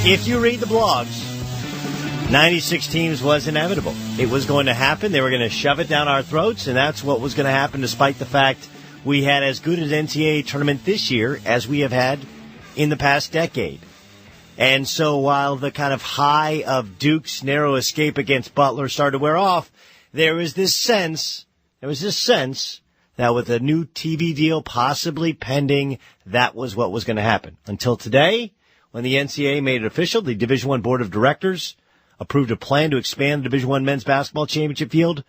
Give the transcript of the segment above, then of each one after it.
If you read the blogs, 96 teams was inevitable. It was going to happen. They were going to shove it down our throats, and that's what was going to happen despite the fact we had as good an NCAA tournament this year as we have had in the past decade. And so while the kind of high of Duke's narrow escape against Butler started to wear off, there was this sense that with a new TV deal possibly pending, that was what was going to happen. Until today, when the NCAA made it official, the Division I Board of Directors approved a plan to expand the Division I men's basketball championship field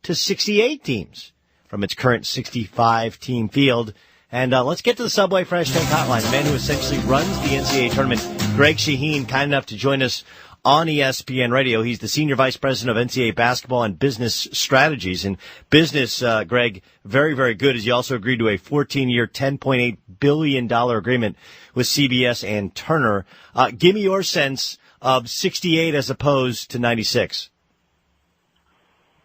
to 68 teams from its current 65-team field. And let's get to the Subway Fresh Tank Hotline. The man who essentially runs the NCAA tournament, Greg Shaheen, kind enough to join us on ESPN Radio. He's the Senior Vice President of NCAA Basketball and Business Strategies. And business, Greg, very, very good, as you also agreed to a 14-year, $10.8 billion agreement with CBS and Turner. Give me your sense of 68 as opposed to 96.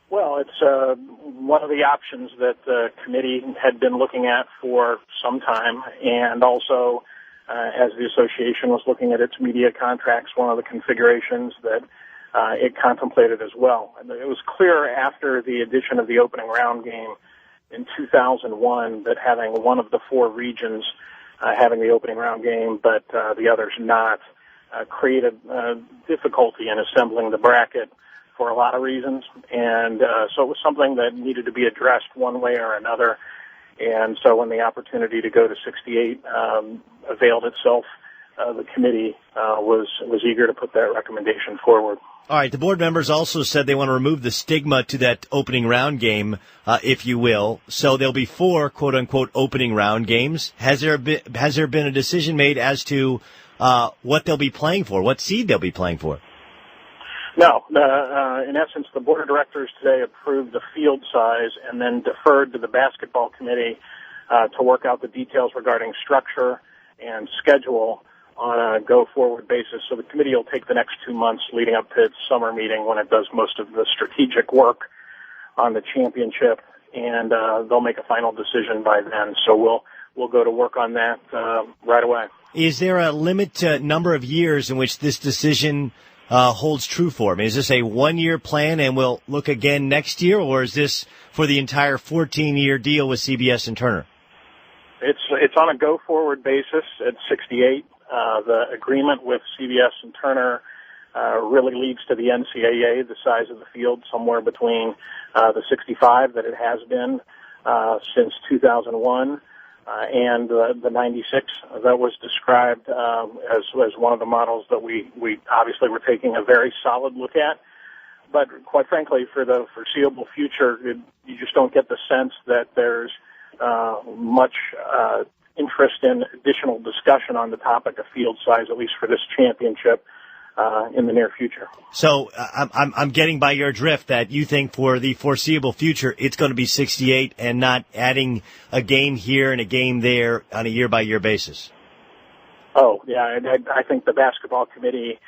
Well, it's one of the options that the committee had been looking at for some time, and also as the association was looking at its media contracts, one of the configurations that it contemplated as well. And it was clear after the addition of the opening round game in 2001 that having one of the four regions having the opening round game, but the others not, created difficulty in assembling the bracket for a lot of reasons, and so it was something that needed to be addressed one way or another. And so when the opportunity to go to 68 availed itself, the committee was eager to put that recommendation forward. All right, the board members also said they want to remove the stigma to that opening round game, if you will. So there'll be four quote-unquote opening round games. Has there been a decision made as to what they'll be playing for, what seed they'll be playing for? No. In essence, the board of directors today approved the field size and then deferred to the basketball committee to work out the details regarding structure and schedule on a go-forward basis. So the committee will take the next 2 months leading up to its summer meeting when it does most of the strategic work on the championship, and they'll make a final decision by then. So we'll go to work on that right away. Is there a limit to number of years in which this decision holds true for? I mean, is this a one-year plan and we'll look again next year, or is this for the entire 14-year deal with CBS and Turner? It's on a go-forward basis at 68. The agreement with CBS and Turner really leads to the NCAA, the size of the field, somewhere between the 65 that it has been since 2001 and the 96 that was described as one of the models that we obviously were taking a very solid look at. But quite frankly, for the foreseeable future, you just don't get the sense that there's much interest in additional discussion on the topic of field size, at least for this championship, in the near future. So I'm getting by your drift that you think for the foreseeable future it's going to be 68 and not adding a game here and a game there on a year-by-year basis. Oh, yeah, I think the basketball committee,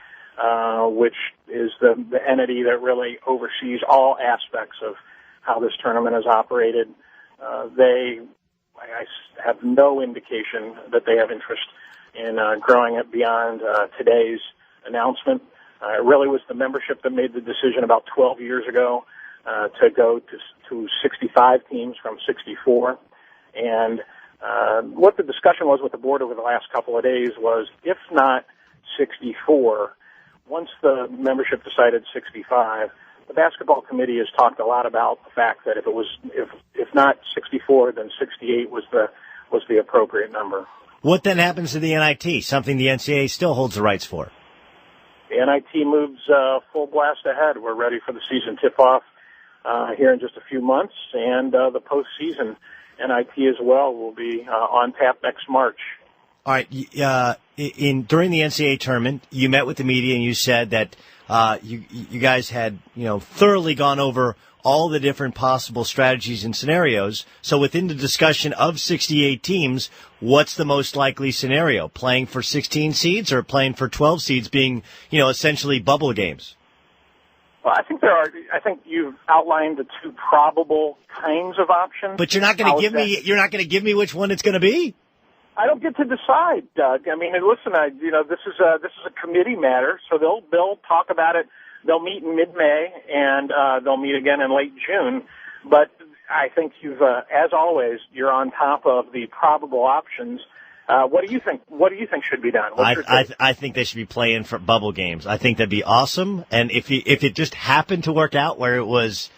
which is the entity that really oversees all aspects of how this tournament is operated, I have no indication that they have interest in growing it beyond today's announcement. It really was the membership that made the decision about 12 years ago to go to 65 teams from 64. And what the discussion was with the board over the last couple of days was, if not 64, once the membership decided 65, the basketball committee has talked a lot about the fact that if not 64, then 68 was the appropriate number. What then happens to the NIT, something the NCAA still holds the rights for? The NIT moves full blast ahead. We're ready for the season tip-off here in just a few months, and the postseason NIT as well will be on tap next March. All right. During the NCAA tournament, you met with the media and you said that you guys had thoroughly gone over all the different possible strategies and scenarios. So within the discussion of 68 teams, what's the most likely scenario? Playing for 16 seeds or playing for 12 seeds, being essentially bubble games? Well, I think you've outlined the two probable kinds of options. But you're not going to give me which one it's going to be? I don't get to decide, Doug. I mean, listen, this is a committee matter, so they'll talk about it. They'll meet in mid-May, and they'll meet again in late June. But I think as always, you're on top of the probable options. What do you think? What do you think should be done? I think they should be playing for bubble games. I think that'd be awesome. And if it just happened to work out where it was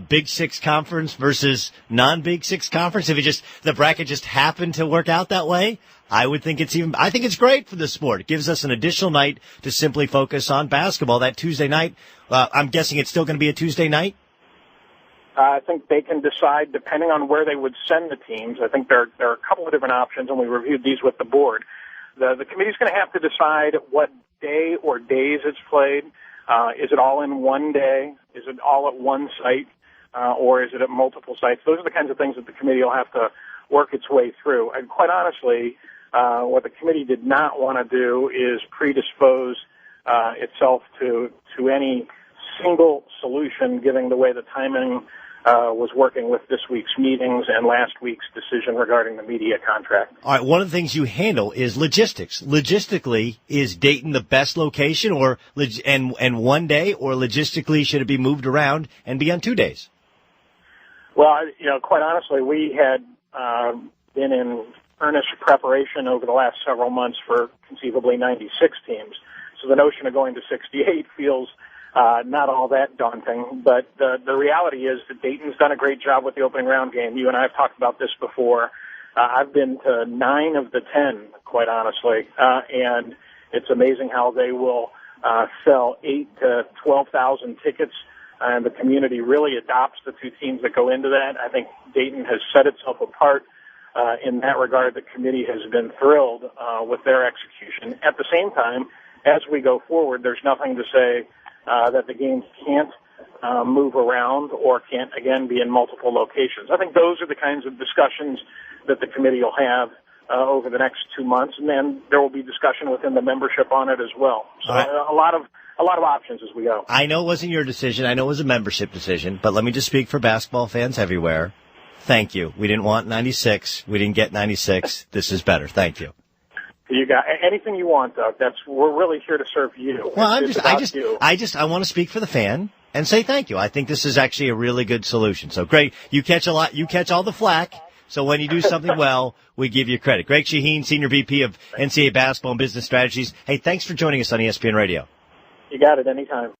Big Six conference versus non-Big Six conference, if the bracket just happened to work out that way, I think it's great for the sport. It gives us an additional night to simply focus on basketball that Tuesday night. I'm guessing it's still going to be a Tuesday night. I think they can decide depending on where they would send the teams. I think there are a couple of different options, and we reviewed these with the board. The committee's going to have to decide what day or days it's played. Is it all in one day? Is it all at one site? Or is it at multiple sites? Those are the kinds of things that the committee will have to work its way through. And quite honestly, what the committee did not want to do is predispose itself to any single solution, given the way the timing was working with this week's meetings and last week's decision regarding the media contract. All right, one of the things you handle is logistics. Logistically, is Dayton the best location, and one day, or logistically should it be moved around and be on 2 days? Well, quite honestly, we had been in earnest preparation over the last several months for conceivably 96 teams. So the notion of going to 68 feels not all that daunting, but the reality is that Dayton's done a great job with the opening round game. You and I have talked about this before. I've been to 9 of the 10, quite honestly, and it's amazing how they will sell 8,000 to 12,000 tickets, and the community really adopts the two teams that go into that. I think Dayton has set itself apart in that regard. The committee has been thrilled with their execution. At the same time, as we go forward, there's nothing to say that the games can't move around or can't, again, be in multiple locations. I think those are the kinds of discussions that the committee will have over the next 2 months, and then there will be discussion within the membership on it as well. So a lot of options as we go. I know it wasn't your decision. I know it was a membership decision, but let me just speak for basketball fans everywhere. Thank you. We didn't want 96. We didn't get 96. This is better. Thank you. You got anything you want, Doug. We're really here to serve you. Well, I want to speak for the fan and say thank you. I think this is actually a really good solution. So Greg, you catch all the flack. So when you do something well, we give you credit. Greg Shaheen, Senior VP of NCAA Basketball and Business Strategies. Hey, thanks for joining us on ESPN Radio. You got it anytime.